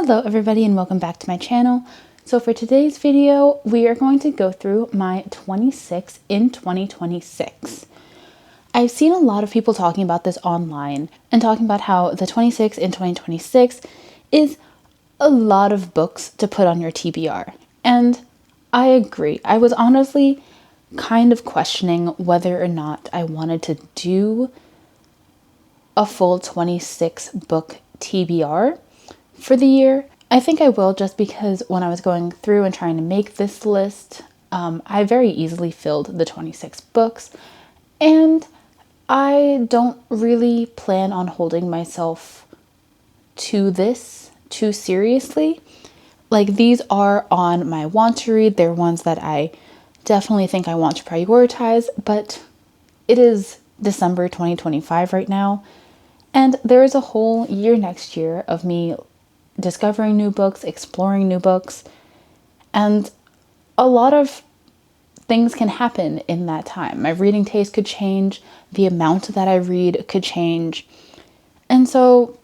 Hello everybody and welcome back to my channel. So for today's video, we are going to go through my 26 in 2026. I've seen a lot of people talking about this online and talking about how the 26 in 2026 is a lot of books to put on your TBR. And I agree. I was honestly kind of questioning whether or not I wanted to do a full 26 book TBR for the year. I think I will, just because when I was going through and trying to make this list, I very easily filled the 26 books, and I don't really plan on holding myself to this too seriously. Like, these are on my want to read. They're ones that I definitely think I want to prioritize, but it is December 2025 right now, and there is a whole year next year of me discovering new books, exploring new books, and a lot of things can happen in that time. My reading taste could change, the amount that I read could change, and so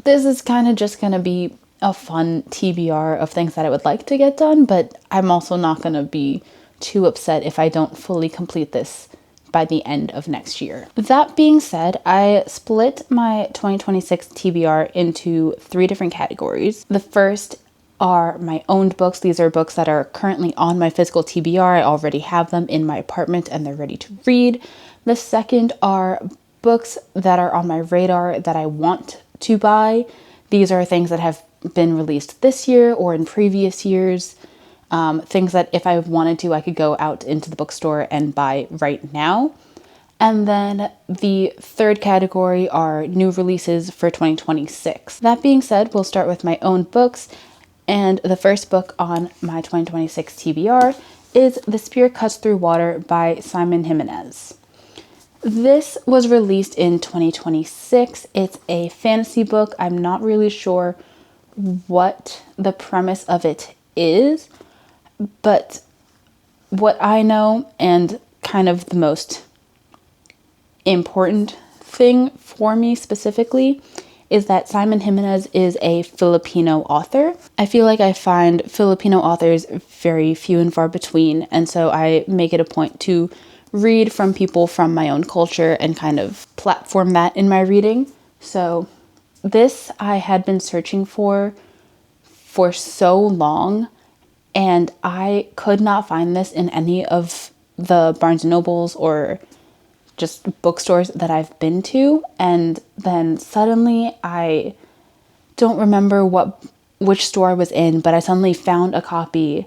this is kind of just going to be a fun TBR of things that I would like to get done, but I'm also not going to be too upset if I don't fully complete this by the end of next year. That being said, I split my 2026 TBR into 3 different categories. The first are my owned books. These are books that are currently on my physical TBR. I already have them in my apartment and they're ready to read. The second are books that are on my radar that I want to buy. These are things that have been released this year or in previous years. Things that if I wanted to, I could go out into the bookstore and buy right now. And then the third category are new releases for 2026. That being said, we'll start with my own books. And the first book on my 2026 TBR is The Spear Cuts Through Water by Jimenez. This was released in 2026. It's a fantasy book. I'm not really sure what the premise of it is, but what I know, and kind of the most important thing for me specifically, is that Jimenez is a Filipino author. I feel like I find Filipino authors very few and far between, and so I make it a point to read from people from my own culture and kind of platform that in my reading. So this I had been searching for so long, and I could not find this in any of the Barnes & Nobles or just bookstores that I've been to. And then suddenly, I don't remember which store I was in, but I suddenly found a copy,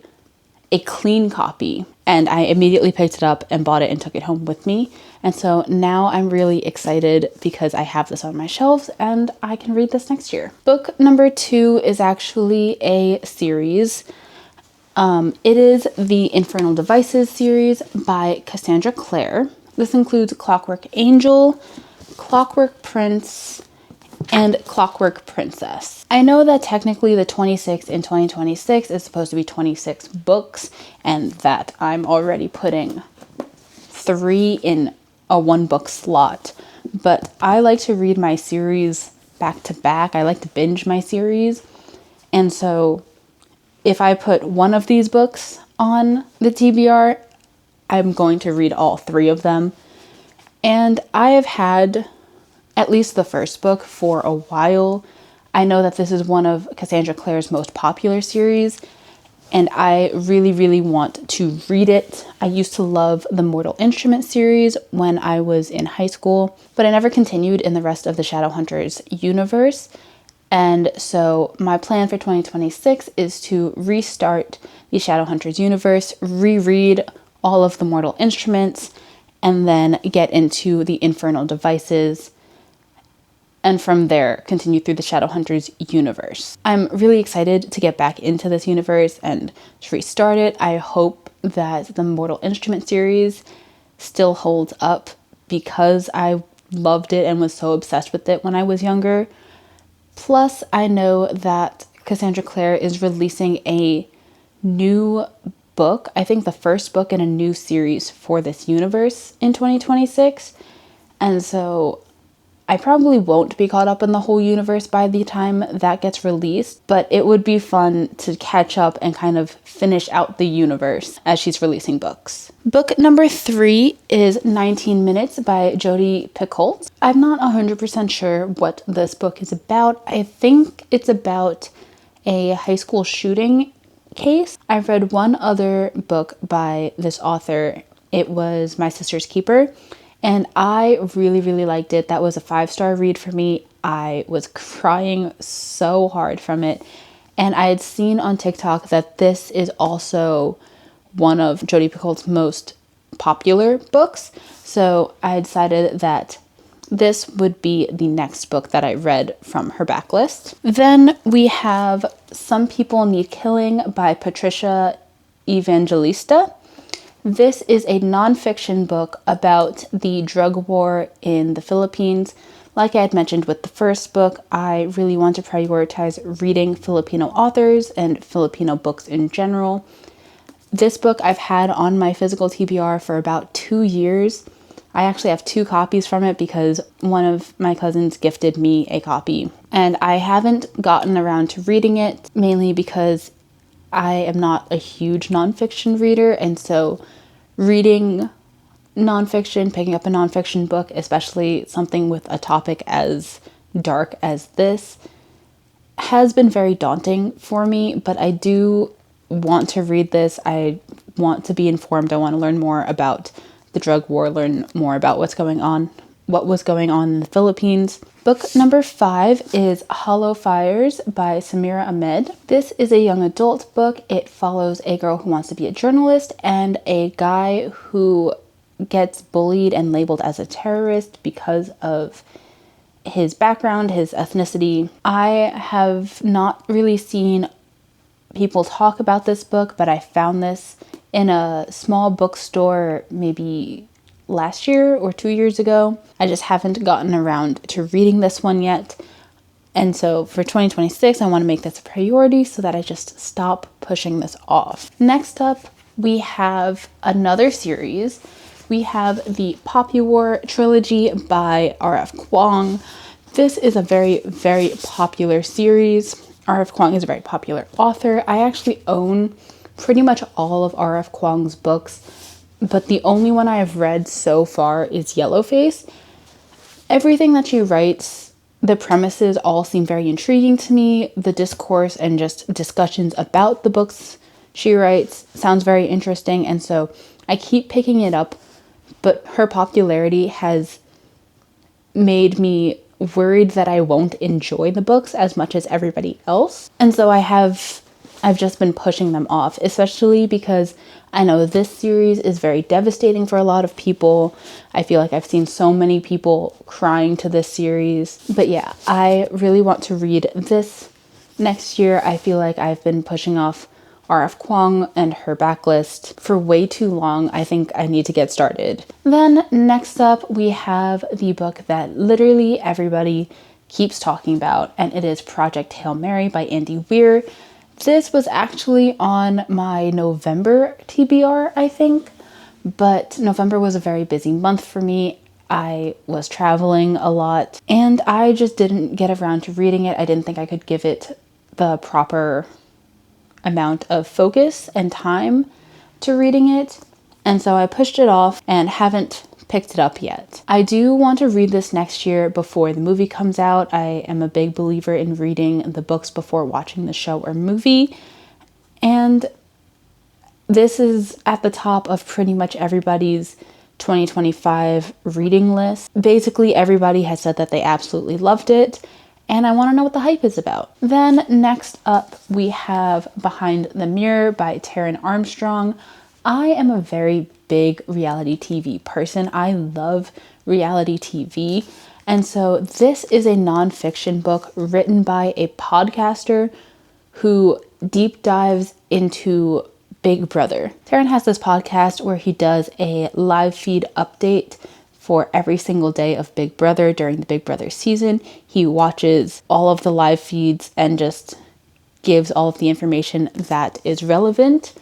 a clean copy, and I immediately picked it up and bought it and took it home with me. And so now I'm really excited because I have this on my shelves and I can read this next year. Book number 2 is actually a series. It is the Infernal Devices series by Clare. This includes Clockwork Angel, Clockwork Prince, and Clockwork Princess. I know that technically the 26 in 2026 is supposed to be 26 books, and that I'm already putting 3 in a 1 book slot, but I like to read my series back to back. I like to binge my series, and so if I put one of these books on the TBR, I'm going to read all 3 of them. And I have had at least the first book for a while. I know that this is one of Cassandra Clare's most popular series, and I really, really want to read it. I used to love the Mortal Instrument series when I was in high school, but I never continued in the rest of the Shadowhunters universe. And so my plan for 2026 is to restart the Shadowhunters universe, reread all of the Mortal Instruments, and then get into the Infernal Devices, and from there continue through the Shadowhunters universe. I'm really excited to get back into this universe and to restart it. I hope that the Mortal Instrument series still holds up because I loved it and was so obsessed with it when I was younger. Plus, I know that Cassandra Clare is releasing a new book, I think the first book in a new series for this universe in 2026. And so I probably won't be caught up in the whole universe by the time that gets released, but it would be fun to catch up and kind of finish out the universe as she's releasing books. Book number 3 is 19 Minutes by Jodi Picoult. I'm not 100% sure what this book is about. I think it's about a high school shooting case. I've read one other book by this author. It was My Sister's Keeper. And I really, really liked it. That was a 5-star read for me. I was crying so hard from it. And I had seen on TikTok that this is also one of Jodi Picoult's most popular books. So I decided that this would be the next book that I read from her backlist. Then we have Some People Need Killing by Patricia Evangelista. This is a nonfiction book about the drug war in the Philippines. Like I had mentioned with the first book, I really want to prioritize reading Filipino authors and Filipino books in general. This book I've had on my physical TBR for about 2 years. I actually have 2 copies from it because one of my cousins gifted me a copy. And I haven't gotten around to reading it, mainly because I am not a huge nonfiction reader, and so reading nonfiction, picking up a nonfiction book, especially something with a topic as dark as this, has been very daunting for me, but I do want to read this. I want to be informed. I want to learn more about the drug war, learn more about what was going on in the Philippines. Book number 5 is Hollow Fires by Samira Ahmed. This is a young adult book. It follows a girl who wants to be a journalist and a guy who gets bullied and labeled as a terrorist because of his background, his ethnicity. I have not really seen people talk about this book, but I found this in a small bookstore maybe last year or 2 years ago. I just haven't gotten around to reading this one yet. And so for 2026, I want to make this a priority so that I just stop pushing this off. Next up, we have another series. We have the Poppy War trilogy by R.F. Kuang. This is a very, very popular series. R.F. Kuang is a very popular author. I actually own pretty much all of R.F. Kuang's books, but the only one I have read so far is Yellowface. Everything that she writes, the premises all seem very intriguing to me. The discourse and just discussions about the books she writes sounds very interesting, and so I keep picking it up, but her popularity has made me worried that I won't enjoy the books as much as everybody else. And so I've just been pushing them off, especially because I know this series is very devastating for a lot of people. I feel like I've seen so many people crying to this series. But yeah, I really want to read this next year. I feel like I've been pushing off R.F. Kuang and her backlist for way too long. I think I need to get started. Then next up, we have the book that literally everybody keeps talking about, and it is Project Hail Mary by Andy Weir. This was actually on my November TBR, I think, but November was a very busy month for me. I was traveling a lot, and I just didn't get around to reading it. I didn't think I could give it the proper amount of focus and time to reading it, and so I pushed it off and haven't picked it up yet. I do want to read this next year before the movie comes out. I am a big believer in reading the books before watching the show or movie, and this is at the top of pretty much everybody's 2025 reading list. Basically, everybody has said that they absolutely loved it, and I want to know what the hype is about. Then next up, we have Behind the Mirror by Taran Armstrong. I am a very big reality TV person. I love reality TV. And so this is a nonfiction book written by a podcaster who deep dives into Big Brother. Taran has this podcast where he does a live feed update for every single day of Big Brother during the Big Brother season. He watches all of the live feeds and just gives all of the information that is relevant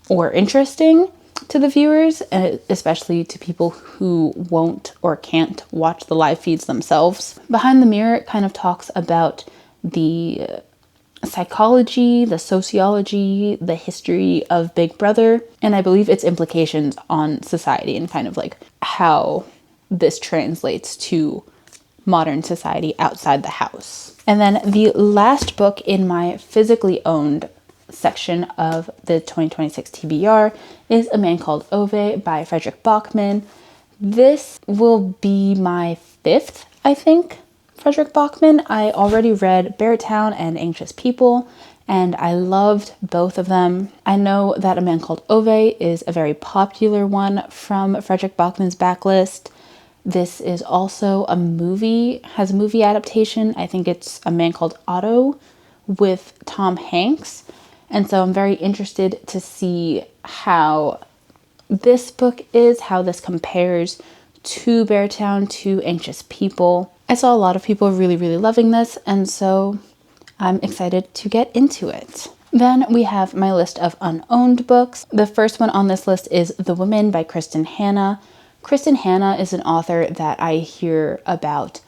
or interesting. to the viewers, and especially to people who won't or can't watch the live feeds themselves. Behind the Mirror kind of talks about the psychology, the sociology, the history of Big Brother, and I believe its implications on society and kind of like how this translates to modern society outside the house. And then the last book in my physically owned section of the 2026 TBR is A Man Called Ove by Fredrik Backman. This will be my fifth, I think, Fredrik Backman. I already read Bear Town and Anxious People, and I loved both of them. I know that A Man Called Ove is a very popular one from Fredrik Backman's backlist. This is also a movie, has a movie adaptation. I think it's A Man Called Otto with Tom Hanks. And so I'm very interested to see how this book is, how this compares to Bear Town, to Anxious People. I saw a lot of people really, really loving this, and so I'm excited to get into it. Then we have my list of unowned books. The first one on this list is The Women by Kristin Hannah. Kristin Hannah is an author that I hear about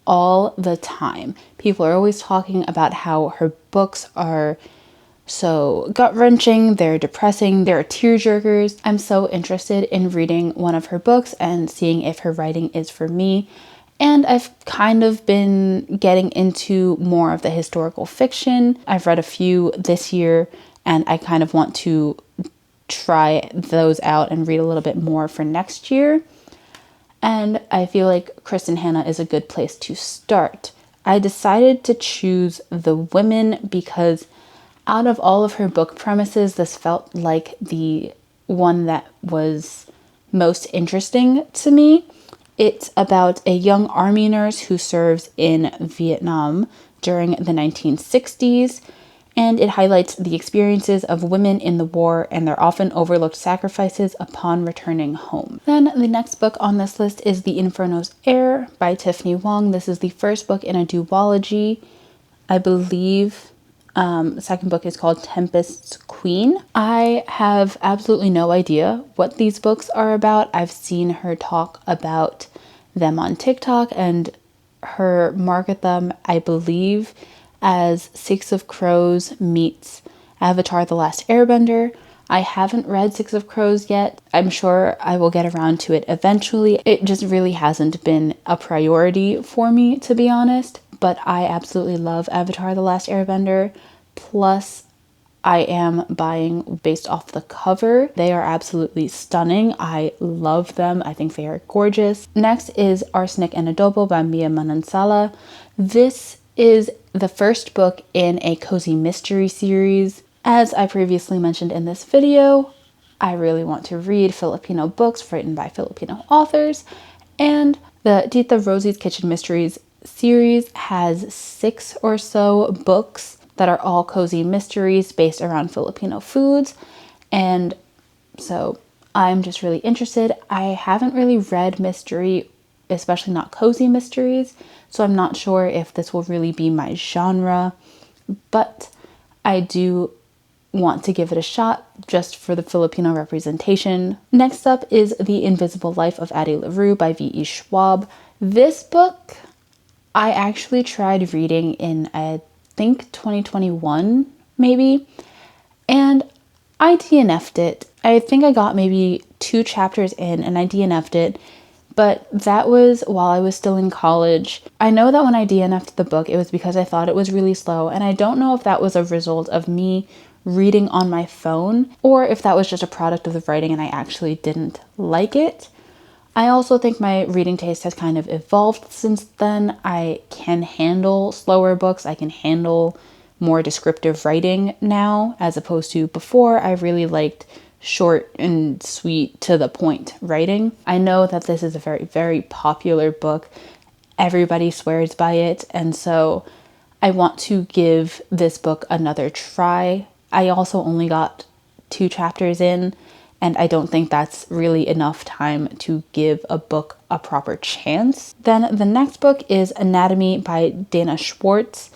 all the time. People are always talking about how her books are so gut-wrenching, they're depressing, they're tearjerkers. I'm so interested in reading one of her books and seeing if her writing is for me. And I've kind of been getting into more of the historical fiction. I've read a few this year, and I kind of want to try those out and read a little bit more for next year. And I feel like Kristin Hannah is a good place to start. I decided to choose The Women because out of all of her book premises, this felt like the one that was most interesting to me. It's about a young army nurse who serves in Vietnam during the 1960s, and it highlights the experiences of women in the war and their often overlooked sacrifices upon returning home. Then the next book on this list is The Inferno's Heir by Tiffany Wang. This is the first book in a duology. I believe the second book is called Tempest's Queen. I have absolutely no idea what these books are about. I've seen her talk about them on TikTok and her market them, I believe, as Six of Crows meets Avatar: The Last Airbender. I haven't read Six of Crows yet. I'm sure I will get around to it eventually. It just really hasn't been a priority for me, to be honest. But I absolutely love Avatar: The Last Airbender. Plus, I am buying based off the cover. They are absolutely stunning. I love them. I think they are gorgeous. Next is Arsenic and Adobo by Manansala. This is the first book in a cozy mystery series. As I previously mentioned in this video, I really want to read Filipino books written by Filipino authors, and the Tita Rosie's Kitchen Mysteries series has 6 or so books that are all cozy mysteries based around Filipino foods, and so I'm just really interested. I haven't really read mystery, especially not cozy mysteries, so I'm not sure if this will really be my genre, but I do want to give it a shot just for the Filipino representation. Next up is The Invisible Life of Addie Larue by V.E. Schwab. This book I actually tried reading in, I think, 2021 maybe, and I DNF'd it. I think I got maybe 2 chapters in and I DNF'd it, but that was while I was still in college. I know that when I DNF'd the book, it was because I thought it was really slow, and I don't know if that was a result of me reading on my phone or if that was just a product of the writing and I actually didn't like it. I also think my reading taste has kind of evolved since then. I can handle slower books. I can handle more descriptive writing now, as opposed to before. I really liked short and sweet, to the point writing. I know that this is a very, very popular book. Everybody swears by it, and so I want to give this book another try. I also only got 2 chapters in, and I don't think that's really enough time to give a book a proper chance. Then the next book is Anatomy by Dana Schwartz.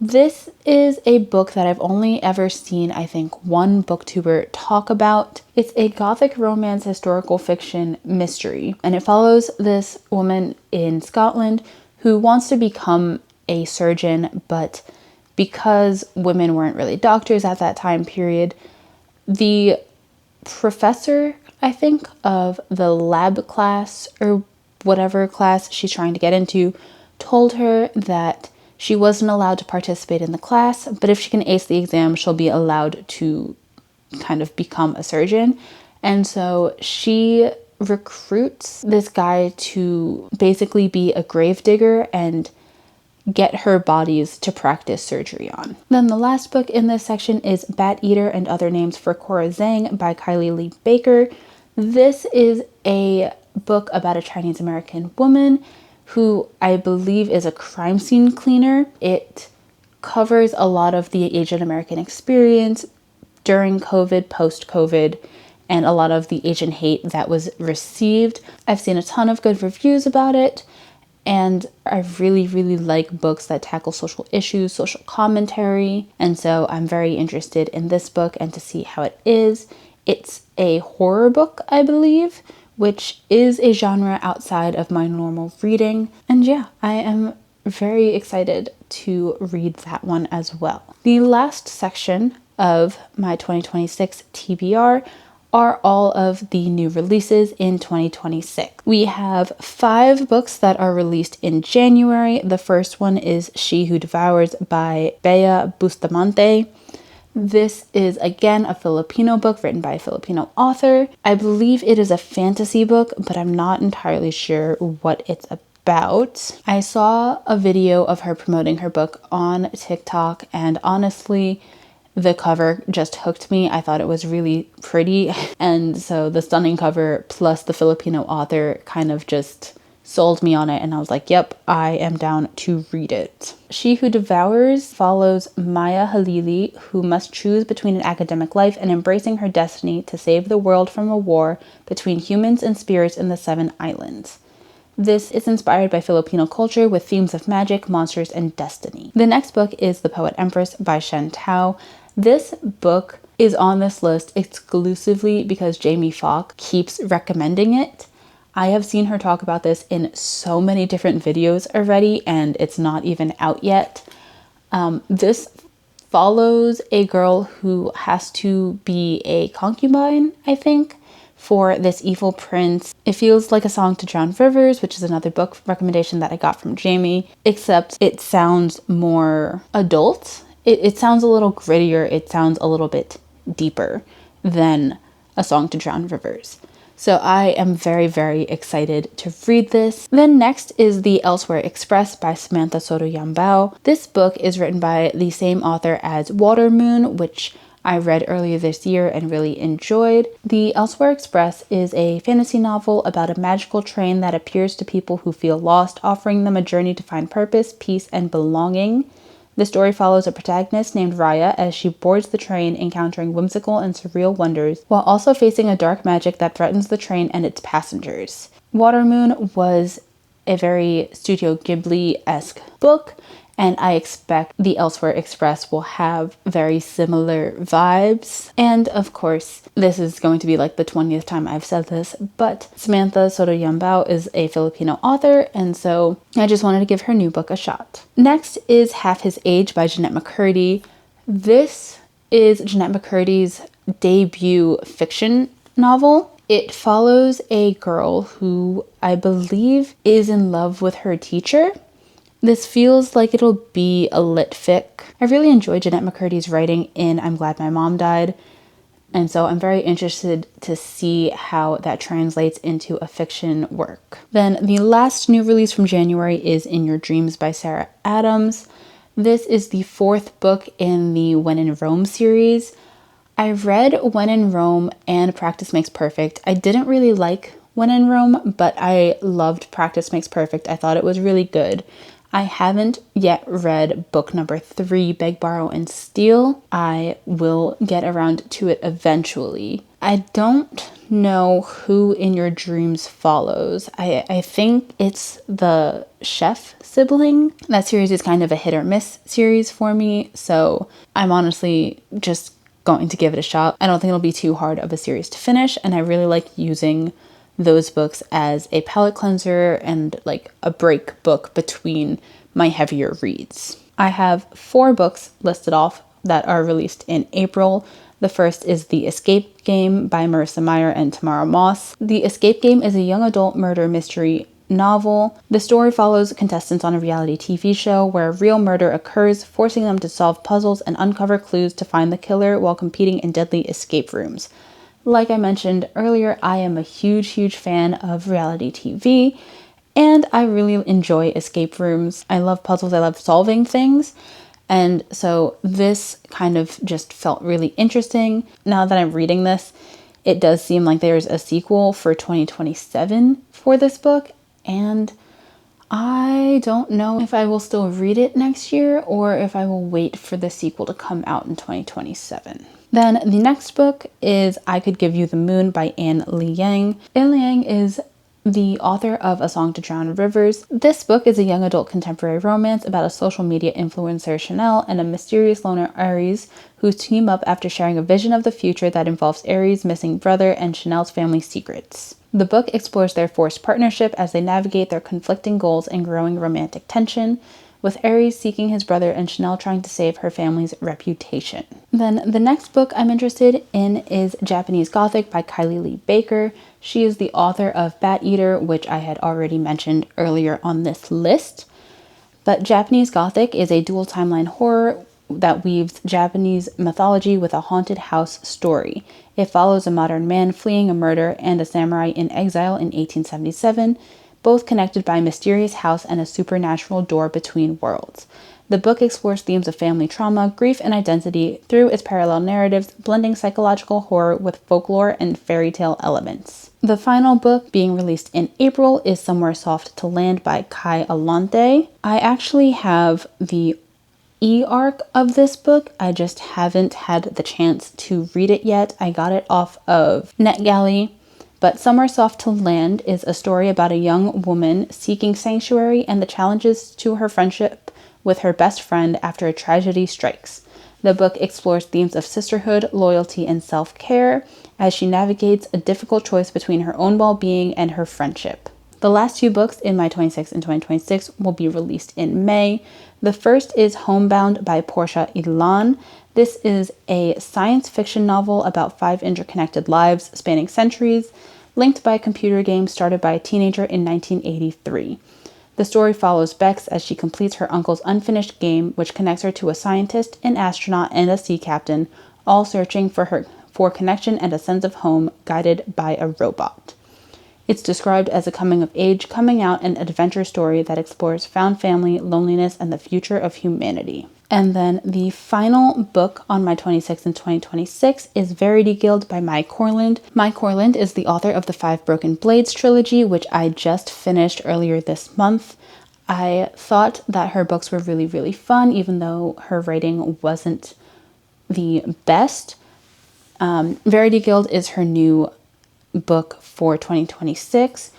This is a book that I've only ever seen, I think, one booktuber talk about. It's a gothic romance historical fiction mystery, and it follows this woman in Scotland who wants to become a surgeon, but because women weren't really doctors at that time period, the professor, I think, of the lab class or whatever class she's trying to get into told her that she wasn't allowed to participate in the class, but if she can ace the exam, she'll be allowed to kind of become a surgeon. And so she recruits this guy to basically be a gravedigger and get her bodies to practice surgery on. Then the last book in this section is Bateater and Other Names for Cora Zhang by Kylie Lee Baker. This is a book about a Chinese American woman who I believe is a crime scene cleaner. It covers a lot of the Asian American experience during COVID, post-COVID, and a lot of the Asian hate that was received. I've seen a ton of good reviews about it, and I really, really like books that tackle social issues, social commentary, and so I'm very interested in this book and to see how it is. It's a horror book, I believe, which is a genre outside of my normal reading. And yeah, I am very excited to read that one as well. The last section of my 2026 TBR are all of the new releases in 2026. We have 5 books that are released in January. The first one is She Who Devours by Bea Bustamante. This is, again, a Filipino book written by a Filipino author. I believe it is a fantasy book, but I'm not entirely sure what it's about. I saw a video of her promoting her book on TikTok, and honestly, the cover just hooked me. I thought it was really pretty, and so the stunning cover plus the Filipino author kind of just sold me on it, and I was like, yep, I am down to read it. She Who Devours follows Maya Halili, who must choose between an academic life and embracing her destiny to save the world from a war between humans and spirits in the 7 islands. This is inspired by Filipino culture with themes of magic, monsters, and destiny. The next book is The Poet Empress by Shen Tao. This book is on this list exclusively because Jamie Falk keeps recommending it. I have seen her talk about this in so many different videos already, and it's not even out yet. This follows a girl who has to be a concubine, I think, for this evil prince. It feels like A Song to Drown Rivers, which is another book recommendation that I got from Jamie, except it sounds more adult. It sounds a little grittier. It sounds a little bit deeper than A Song to Drown Rivers. So I am very, very excited to read this. Then next is The Elsewhere Express by Samantha Soto Yambao. This book is written by the same author as Water Moon, which I read earlier this year and really enjoyed. The Elsewhere Express is a fantasy novel about a magical train that appears to people who feel lost, offering them a journey to find purpose, peace, and belonging. The story follows a protagonist named Raya as she boards the train, encountering whimsical and surreal wonders, while also facing a dark magic that threatens the train and its passengers. Water Moon was a very Studio Ghibli-esque book, and I expect The Elsewhere Express will have very similar vibes. And of course, this is going to be like the 20th time I've said this, but Samantha Soto Yambao is a Filipino author, and so I just wanted to give her new book a shot. Next is Half His Age by Jeanette McCurdy. This is Jeanette McCurdy's debut fiction novel. It follows a girl who I believe is in love with her teacher. This feels like it'll be a lit fic. I really enjoy Jeanette McCurdy's writing in I'm Glad My Mom Died, and so I'm very interested to see how that translates into a fiction work. Then the last new release from January is In Your Dreams by Sarah Adams. This is the 4th book in the When in Rome series. I read When in Rome and Practice Makes Perfect. I didn't really like When in Rome, but I loved Practice Makes Perfect. I thought it was really good. I haven't yet read book number 3, Beg, Borrow, and Steal. I will get around to it eventually. I don't know who in your dreams follows. I think it's the chef sibling. That series is kind of a hit or miss series for me, so I'm honestly just going to give it a shot. I don't think it'll be too hard of a series to finish, and I really like using those books as a palate cleanser and like a break book between my heavier reads. I have 4 books listed off that are released in April. The first is The Escape Game by Marissa Meyer and Tamara Moss. The Escape Game is a young adult murder mystery novel. The story follows contestants on a reality TV show where real murder occurs, forcing them to solve puzzles and uncover clues to find the killer while competing in deadly escape rooms. Like I mentioned earlier, I am a huge fan of reality TV, and I really enjoy escape rooms. I love puzzles, I love solving things, and so this kind of just felt really interesting. Now that I'm reading this, it does seem like there's a sequel for 2027 for this book, and I don't know if I will still read it next year or if I will wait for the sequel to come out in 2027. Then the next book is I Could Give You the Moon by Anne Liang. Anne Liang is the author of A Song to Drown Rivers. This book is a young adult contemporary romance about a social media influencer, Chanel, and a mysterious loner, Aries, who team up after sharing a vision of the future that involves Aries' missing brother and Chanel's family secrets. The book explores their forced partnership as they navigate their conflicting goals and growing romantic tension, with Aries seeking his brother and Chanel trying to save her family's reputation. Then the next book I'm interested in is Japanese Gothic by Kylie Lee Baker. She is the author of Bateater, which I had already mentioned earlier on this list. But Japanese Gothic is a dual timeline horror that weaves Japanese mythology with a haunted house story. It follows a modern man fleeing a murder and a samurai in exile in 1877, both connected by a mysterious house and a supernatural door between worlds. The book explores themes of family trauma, grief, and identity through its parallel narratives, blending psychological horror with folklore and fairy tale elements. The final book being released in April is Somewhere Soft to Land by Kai Alante. I actually have the e-arc of this book. I just haven't had the chance to read it yet. I got it off of NetGalley. But Somewhere Soft to Land is a story about a young woman seeking sanctuary and the challenges to her friendship with her best friend after a tragedy strikes. The book explores themes of sisterhood, loyalty, and self-care as she navigates a difficult choice between her own well-being and her friendship. The last 2 books in my 26 and 2026 will be released in May. The first is Homebound by Portia Ilan. This is a science fiction novel about 5 interconnected lives spanning centuries, linked by a computer game started by a teenager in 1983. The story follows Bex as she completes her uncle's unfinished game, which connects her to a scientist, an astronaut, and a sea captain, all searching for connection and a sense of home, guided by a robot. It's described as a coming-of-age, coming-out, and adventure story that explores found family, loneliness, and the future of humanity. And then the final book on my 26 and 2026 is Verity Guild by Mai Corland. Mai Corland is the author of the 5 Broken Blades trilogy, which I just finished earlier this month. I thought that her books were really fun, even though her writing wasn't the best. Verity Guild is her new book for 2026.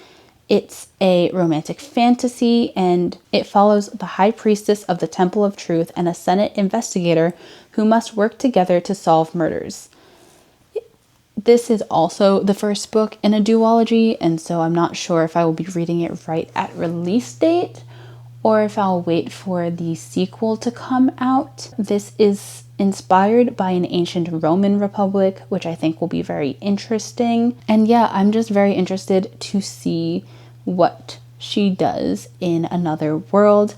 It's a romantic fantasy, and it follows the High Priestess of the Temple of Truth and a Senate investigator who must work together to solve murders. This is also the first book in a duology, and so I'm not sure if I will be reading it right at release date or if I'll wait for the sequel to come out. This is inspired by an ancient Roman republic, which I think will be very interesting. And yeah, I'm just very interested to see what she does in Another World.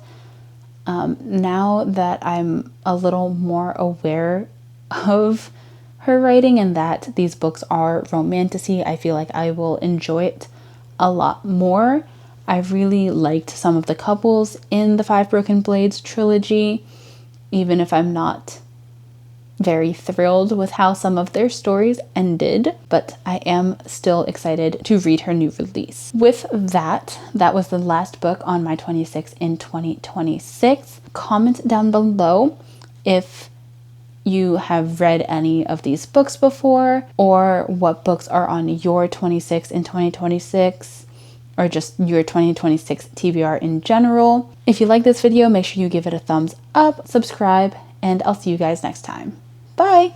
Now that I'm a little more aware of her writing and that these books are romantasy, I feel like I will enjoy it a lot more. I really liked some of the couples in the 5 Broken Blades trilogy, even if I'm not very thrilled with how some of their stories ended, but I am still excited to read her new release. With that, that was the last book on my 26 in 2026. Comment down below if you have read any of these books before, or what books are on your 26 in 2026, or just your 2026 TBR in general. If you like this video, make sure you give it a thumbs up, subscribe, and I'll see you guys next time. Bye!